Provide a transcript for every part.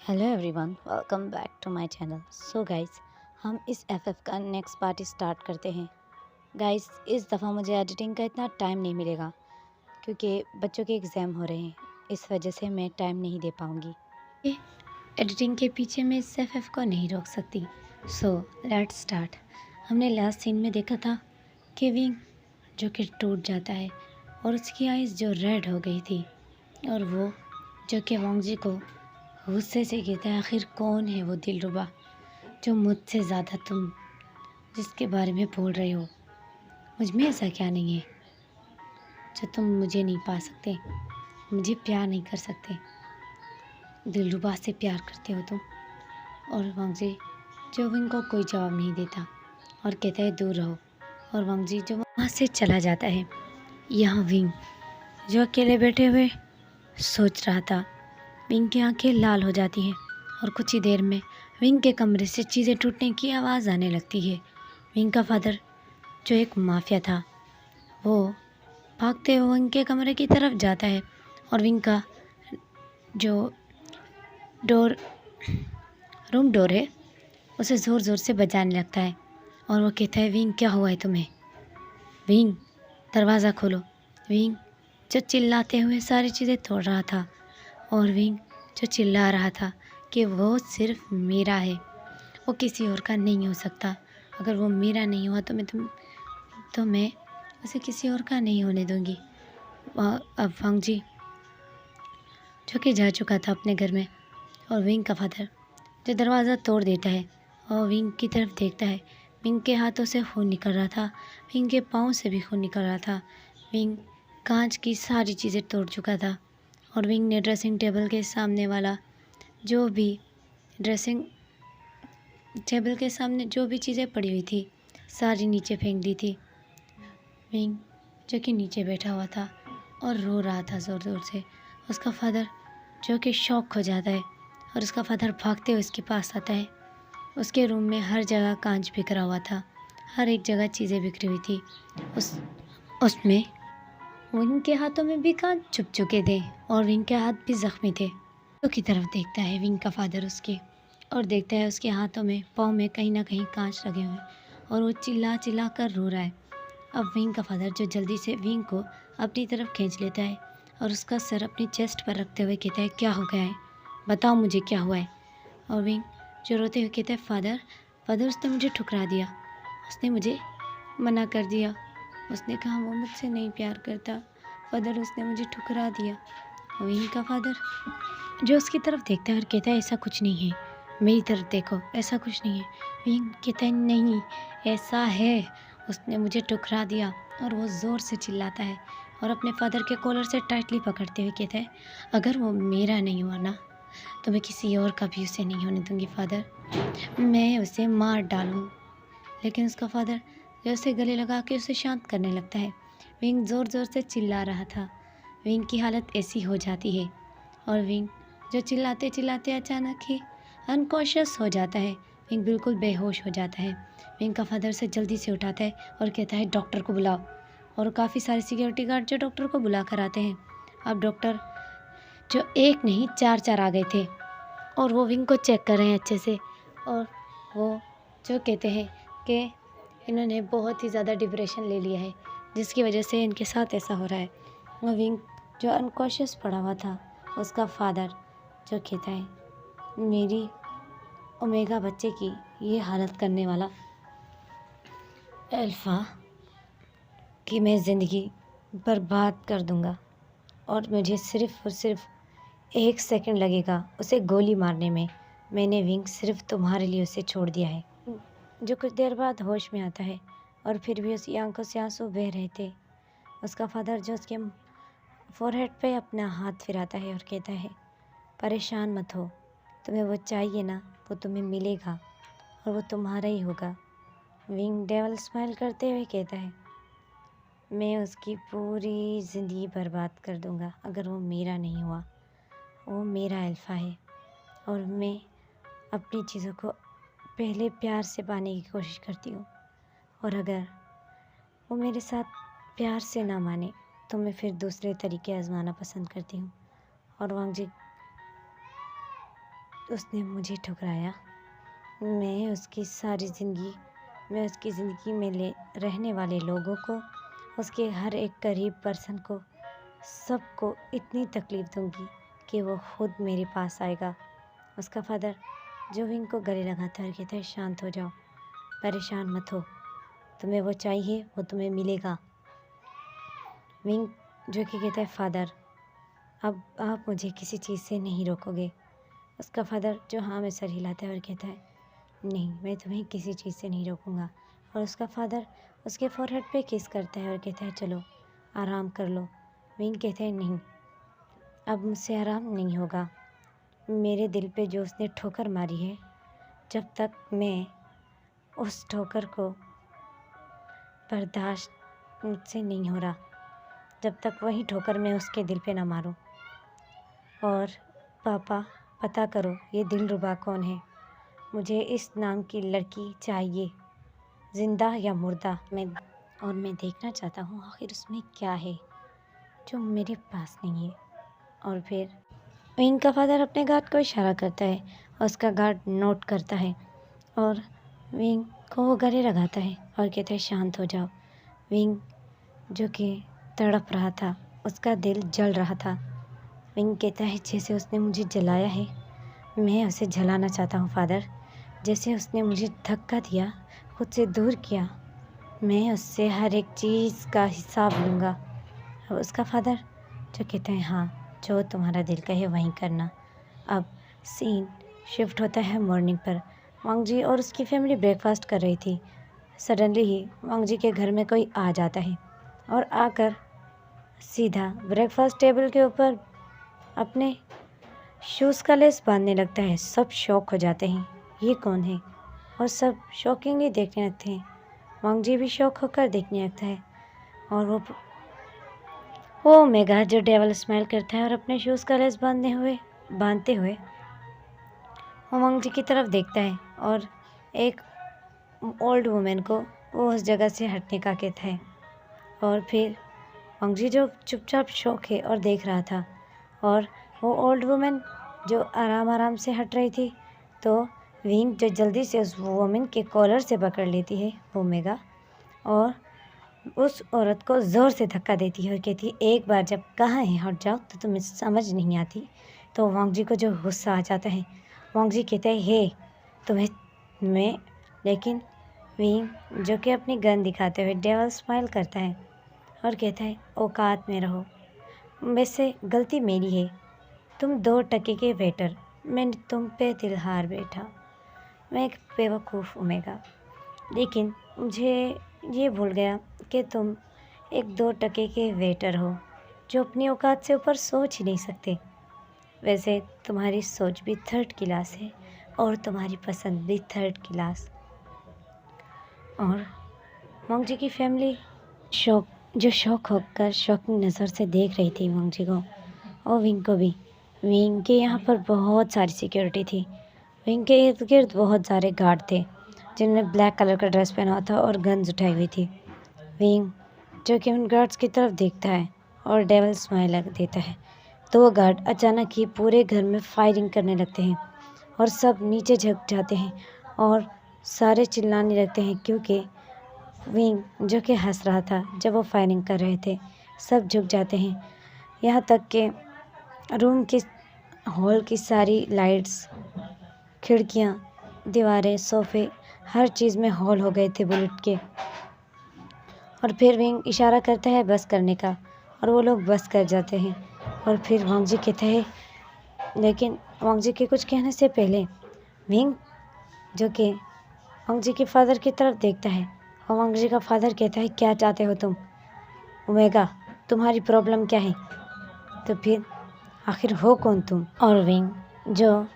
Hello everyone, welcome back to my channel. So guys, हम इस FF का next part start करते हैं। गाइस, इस दफ़ा मुझे एडिटिंग का इतना टाइम नहीं मिलेगा क्योंकि बच्चों के एग्ज़ाम हो रहे हैं। इस वजह से मैं टाइम नहीं दे पाऊँगी। एडिटिंग के पीछे मैं इस एफएफ को नहीं रोक सकती। So let's start. हमने लास्ट सीन में देखा था कि विंग जो कि टूट जाता है और उसकी आइज़ जो रेड हो गई थी, और वो जो कि वांगजी को गुस्से से कहता है, आखिर कौन है वो दिलरुबा जो मुझसे ज़्यादा तुम जिसके बारे में बोल रहे हो? मुझ में ऐसा क्या नहीं है जो तुम मुझे नहीं पा सकते, मुझे प्यार नहीं कर सकते? दिलरुबा से प्यार करते हो तुम? और वांगजी जो विंग को कोई जवाब नहीं देता और कहता है दूर रहो, और वांगजी जो वहाँ से चला जाता है। यहाँ विंग जो अकेले बैठे हुए सोच रहा था। विंग की आंखें लाल हो जाती हैं और कुछ ही देर में विंग के कमरे से चीज़ें टूटने की आवाज़ आने लगती है। विंग का फादर जो एक माफिया था, वो भागते हुए विंग के कमरे की तरफ जाता है और विंग का जो डोर रूम डोर है उसे ज़ोर ज़ोर से बजाने लगता है और वो कहता है, विंग क्या हुआ है तुम्हें? विंग दरवाज़ा खोलो। विंग जो चिल्लाते हुए सारी चीज़ें तोड़ रहा था, और विंग जो चिल्ला रहा था कि वो सिर्फ मेरा है, वो किसी और का नहीं हो सकता। अगर वो मेरा नहीं हुआ तो मैं उसे किसी और का नहीं होने दूंगी। अब वांगजी जो कि जा चुका था अपने घर में, और विंग का फादर जो दरवाज़ा तोड़ देता है और विंग की तरफ देखता है। विंग के हाथों से खून निकल रहा था, विंग के पाँव से भी खून निकल रहा था। विंग कांच की सारी चीज़ें तोड़ चुका था, और विंग ने ड्रेसिंग टेबल के सामने वाला जो भी ड्रेसिंग टेबल के सामने जो भी चीज़ें पड़ी हुई थी सारी नीचे फेंक दी थी। विंग जो कि नीचे बैठा हुआ था और रो रहा था ज़ोर ज़ोर से। उसका फादर जो कि शॉक हो जाता है, और उसका फादर भागते हुए उसके पास आता है। उसके रूम में हर जगह कांच बिखरा हुआ था, हर एक जगह चीज़ें बिखरी हुई थी। उसमें विंग के हाथों में भी कांच चुभ चुके थे और विंग के हाथ भी ज़ख्मी थे। तो की तरफ देखता है विंग का फादर उसके, और देखता है उसके हाथों में पाँव में कहीं ना कहीं कांच लगे हुए हैं, और वो चिल्ला चिल्ला कर रो रहा है। अब विंग का फादर जो जल्दी से विंग को अपनी तरफ खींच लेता है और उसका सर अपनी चेस्ट पर रखते हुए कहता है, क्या हो गया है, बताओ मुझे क्या हुआ है? और विंग जो रोते हुए कहता है, फादर फादर उसने मुझे ठुकरा दिया, उसने मुझे मना कर दिया, उसने कहा वो मुझसे नहीं प्यार करता, फादर उसने मुझे ठुकरा दिया। विंग का फादर जो उसकी तरफ देखता है और कहता है, ऐसा कुछ नहीं है, मेरी तरफ देखो, ऐसा कुछ नहीं है। विंग कहता है, नहीं ऐसा है, उसने मुझे ठुकरा दिया। और वो ज़ोर से चिल्लाता है और अपने फादर के कॉलर से टाइटली पकड़ते हुए कहता है, अगर वो मेरा नहीं हुआ ना तो मैं किसी और का भी उसे नहीं होने दूंगी फादर, मैं उसे मार डालूँ। लेकिन उसका फादर जो उसे गले लगा के उसे शांत करने लगता है। विंग ज़ोर ज़ोर से चिल्ला रहा था। विंग की हालत ऐसी हो जाती है, और विंग जो चिल्लाते चिल्लाते अचानक ही अनकॉन्शियस हो जाता है। विंग बिल्कुल बेहोश हो जाता है। विंग का फादर से जल्दी से उठाता है और कहता है, डॉक्टर को बुलाओ। और काफ़ी सारे सिक्योरिटी गार्ड जो डॉक्टर को बुला कर आते हैं। अब डॉक्टर जो एक नहीं चार चार आ गए थे, और वो विंग को चेक कर रहे हैं अच्छे से, और वो जो कहते हैं कि इन्होंने बहुत ही ज़्यादा डिप्रेशन ले लिया है जिसकी वजह से इनके साथ ऐसा हो रहा है। वो विंग जो अनकॉन्शियस पड़ा हुआ था, उसका फादर जो कहता है, मेरी ओमेगा बच्चे की ये हालत करने वाला अल्फ़ा की मैं ज़िंदगी बर्बाद कर दूंगा, और मुझे सिर्फ़ और सिर्फ 1 सेकंड लगेगा उसे गोली मारने में। मैंने विंग सिर्फ तुम्हारे लिए उसे छोड़ दिया है। जो कुछ देर बाद होश में आता है, और फिर भी उसकी आंखों से आंसू बह रहे थे। उसका फादर जो उसके फोरहेड पे अपना हाथ फिराता है और कहता है, परेशान मत हो, तुम्हें वो चाहिए ना, वो तुम्हें मिलेगा और वो तुम्हारा ही होगा। विंग डेवल स्माइल करते हुए कहता है, मैं उसकी पूरी ज़िंदगी बर्बाद कर दूंगा अगर वो मेरा नहीं हुआ। वो मेरा अल्फ़ा है, और मैं अपनी चीज़ों को पहले प्यार से पाने की कोशिश करती हूँ, और अगर वो मेरे साथ प्यार से ना माने तो मैं फिर दूसरे तरीके आजमाना पसंद करती हूँ। और वांगजी उसने मुझे ठुकराया, मैं उसकी ज़िंदगी में रहने वाले लोगों को, उसके हर एक करीब पर्सन को, सबको इतनी तकलीफ़ दूंगी कि वो खुद मेरे पास आएगा। उसका फादर जो विंग को गले लगाता है और कहता है शांत हो जाओ, परेशान मत हो, तुम्हें वो चाहिए वो तुम्हें मिलेगा। विंग जो कि कहता है फादर अब आप मुझे किसी चीज़ से नहीं रोकोगे। उसका फादर जो हाँ में सर हिलाता है और कहता है नहीं, मैं तुम्हें किसी चीज़ से नहीं रोकूंगा। और उसका फादर उसके फोरहेड पे किस करता है और कहता है चलो आराम कर लो। विंग कहता है नहीं, अब मुझसे आराम नहीं होगा। मेरे दिल पे जो उसने ठोकर मारी है, जब तक मैं उस ठोकर को बर्दाश्त मुझसे नहीं हो रहा, जब तक वही ठोकर मैं उसके दिल पे ना मारूं। और पापा पता करो ये दिलरुबा कौन है, मुझे इस नाम की लड़की चाहिए, ज़िंदा या मुर्दा। मैं देखना चाहता हूँ आखिर उसमें क्या है जो मेरे पास नहीं है। और फिर विंग का फादर अपने गार्ड को इशारा करता है, उसका गार्ड नोट करता है और विंग को वो गले लगाता है और कहता है शांत हो जाओ। विंग जो कि तड़प रहा था, उसका दिल जल रहा था। विंग कहता है जैसे उसने मुझे जलाया है, मैं उसे जलाना चाहता हूँ फादर। जैसे उसने मुझे धक्का दिया, खुद से दूर किया, मैं उससे हर एक चीज़ का हिसाब लूँगा। और उसका फादर जो कहता है हाँ, जो तुम्हारा दिल कहे वहीं करना। अब सीन शिफ्ट होता है मॉर्निंग पर। वांग जी और उसकी फैमिली ब्रेकफास्ट कर रही थी। सडनली ही वांग जी के घर में कोई आ जाता है और आकर सीधा ब्रेकफास्ट टेबल के ऊपर अपने शूज़ का लेस बांधने लगता है। सब शॉक हो जाते हैं, ये कौन है, और सब शॉकिंगली देखने लगते हैं। वांग जी भी शॉक होकर देखने लगता है और वो मेगा जो डेवल स्माइल करता है और अपने शूज़ का लेस बांधते हुए वो वांग जी की तरफ देखता है और एक ओल्ड वुमेन को वो उस जगह से हटने का कहता है। और फिर वांग जी जो चुपचाप शौक है और देख रहा था, और वो ओल्ड वुमेन जो आराम आराम से हट रही थी, तो विंग जो जल्दी से उस वुमेन के कॉलर से पकड़ लेती है वो मेगा, और उस औरत को ज़ोर से धक्का देती है और कहती है एक बार जब कहा है हट जाओ तो तुम्हें समझ नहीं आती। तो वांग जी को जो गुस्सा आ जाता है, वांग जी कहते हैं हे तुम्हें मैं, लेकिन विंग जो कि अपनी गन दिखाते हुए डेवल स्माइल करता है और कहता है औकात में रहो, वैसे गलती मेरी है, तुम 2 टके के वेटर, मैंने तुम पे दिल हार बैठा, मैं एक बेवकूफ़ ओमेगा, लेकिन मुझे ये भूल गया कि तुम एक 2 टके के वेटर हो जो अपनी औकात से ऊपर सोच ही नहीं सकते। वैसे तुम्हारी सोच भी 3rd क्लास है और तुम्हारी पसंद भी 3rd क्लास। और वांग जी की फैमिली शौक होकर शॉकिंग नज़र से देख रही थी वांग जी को और विंग को भी। विंग के यहाँ पर बहुत सारी सिक्योरिटी थी। विंग के इर्द गिर्द बहुत सारे गार्ड थे जिन्होंने ब्लैक कलर का ड्रेस पहना हुआ था और गन्स उठाई हुई थी। विंग जो कि उन गार्ड्स की तरफ देखता है और डेविल स्माइल देता है, तो वो गार्ड अचानक ही पूरे घर में फायरिंग करने लगते हैं और सब नीचे झुक जाते हैं और सारे चिल्लाने लगते हैं, क्योंकि विंग जो कि हंस रहा था जब वो फायरिंग कर रहे थे। सब झुक जाते हैं, यहाँ तक कि हॉल की सारी लाइट्स, खिड़कियाँ, दीवारें, सोफ़े, हर चीज़ में हॉल हो गए थे बुलेट के। और फिर विंग इशारा करता है बस करने का और वो लोग बस कर जाते हैं। और फिर वांग जी कहते हैं, लेकिन वांग जी के कुछ कहने से पहले विंग जो कि वांग जी के फादर की तरफ देखता है और वांग जी का फादर कहता है क्या चाहते हो तुम ओमेगा, तुम्हारी प्रॉब्लम क्या है, तो फिर आखिर हो कौन तुम। और विंग जो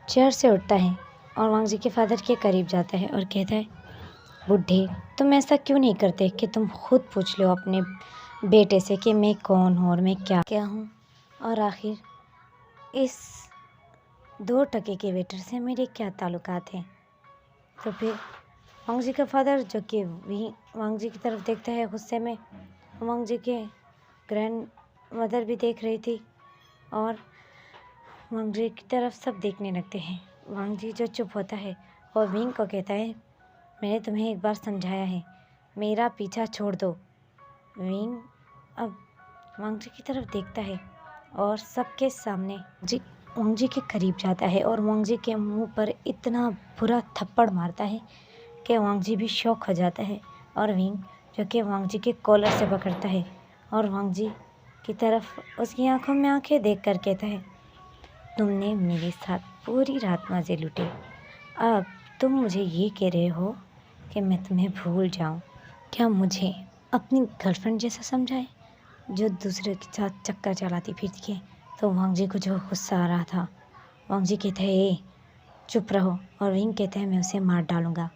चेयर से उठता है और वांग जी के फादर के करीब जाता है और कहता है बुढ़े, तुम ऐसा क्यों नहीं करते कि तुम खुद पूछ लो अपने बेटे से कि मैं कौन हूँ और मैं क्या क्या हूँ, और आखिर इस 2 टके के वेटर से मेरे क्या ताल्लुकात हैं। तो फिर वांग जी का फादर जो कि वांग जी की तरफ देखता है गुस्से में। वांग जी के ग्रैंड मदर भी देख रही थी और वांग जी की तरफ सब देखने लगते हैं। वांग जी जो चुप होता है और विंग को कहता है, मैंने तुम्हें एक बार समझाया है, मेरा पीछा छोड़ दो। विंग अब वांग जी की तरफ देखता है और सबके सामने वांग जी के करीब जाता है और वांग जी के मुंह पर इतना बुरा थप्पड़ मारता है कि वांग जी भी शॉक हो जाता है। और विंग जो कि वांग जी के कॉलर से पकड़ता है और वांग जी की तरफ उसकी आंखों में आंखें देख कर कहता है, तुमने मेरे साथ पूरी रात मज़े लूटे, अब तुम मुझे ये कह रहे हो कि मैं तुम्हें भूल जाऊं? क्या मुझे अपनी गर्लफ्रेंड जैसा समझा है जो दूसरे के साथ चक्कर चलाती फिरती है? तो वांग जी को जो गुस्सा आ रहा था, वांग जी कहते हैं, चुप रहो। और विंग कहते हैं, मैं उसे मार डालूंगा।